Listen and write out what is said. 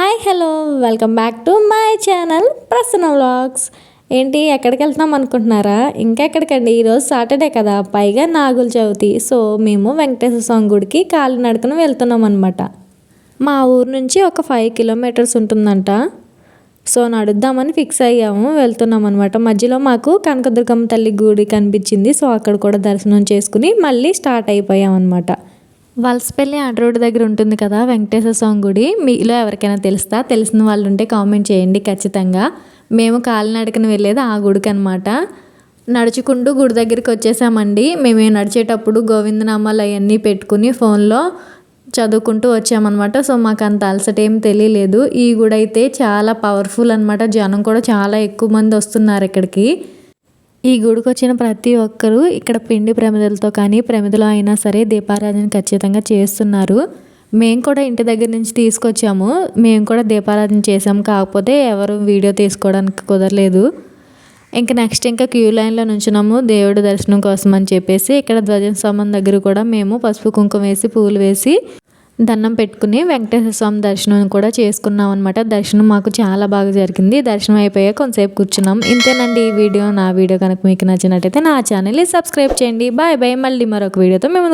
Hi hello welcome back to my channel Prasanna vlogs. ఏంటి ఎక్కడికి వెళ్తున్నాం అనుకుంటున్నారా? ఇంకెక్కడికండి, ఈరోజు సాటర్డే కదా, పైగా నాగుల చవితి. సో మేము వెంకటేశ్వర స్వామి గుడికి కాలినడకన వెళ్తున్నాం అనమాట. మా ఊరు నుంచి ఒక 5 కిలోమీటర్స్ ఉంటుందంట. సో నడుద్దామని ఫిక్స్ అయ్యాము, వెళ్తున్నాం అనమాట. మధ్యలో మాకు కనకదుర్గమ్మ తల్లి గుడి కనిపించింది. సో అక్కడ కూడా దర్శనం చేసుకుని మళ్ళీ స్టార్ట్ అయిపోయాం అనమాట. వలసపల్లి ఆట రోడ్డు దగ్గర ఉంటుంది కదా వెంకటేశ్వర స్వామి గుడి. మీలో ఎవరికైనా తెలిసిన వాళ్ళు ఉంటే కామెంట్ చేయండి ఖచ్చితంగా. మేము కాలినడకన వెళ్ళేది ఆ గుడికి అనమాట. నడుచుకుంటూ గుడి దగ్గరికి వచ్చేసామండి. మేము నడిచేటప్పుడు గోవిందనామాలు అవన్నీ పెట్టుకుని ఫోన్లో చదువుకుంటూ వచ్చామన్నమాట. సో మాకు అంత అలసట ఏం తెలియలేదు. ఈ గుడి అయితే చాలా పవర్ఫుల్ అనమాట. జనం కూడా చాలా ఎక్కువ మంది వస్తున్నారు ఇక్కడికి. ఈ గుడికి వచ్చిన ప్రతి ఒక్కరూ ఇక్కడ పిండి ప్రమిదలతో కానీ ప్రమిదలో అయినా సరే దీపారాధన ఖచ్చితంగా చేస్తున్నారు. మేము కూడా ఇంటి దగ్గర నుంచి తీసుకొచ్చాము. మేము కూడా దీపారాధన చేసాము. కాకపోతే ఎవరు వీడియో తీసుకోవడానికి కుదరలేదు. ఇంకా నెక్స్ట్ క్యూ లైన్లో నుంచున్నాము దేవుడి దర్శనం కోసం అని చెప్పేసి. ఇక్కడ ధ్వజస్తంభం దగ్గర కూడా మేము పసుపు కుంకుమ వేసి పూలు వేసి దండం పెట్టుకుని వెంకటేశ్వర స్వామి దర్శనం కూడా చేసుకున్నాం అనమాట. దర్శనం మాకు చాలా బాగా జరిగింది. దర్శనం అయిపోయాక కొంతసేపు కూర్చున్నాం. ఇంతేనండి ఈ వీడియో. నా వీడియో కనుక మీకు నచ్చినట్టయితే నా ఛానల్ని సబ్స్క్రైబ్ చేయండి. Bye bye. మళ్ళీ మరొక వీడియోతో మేము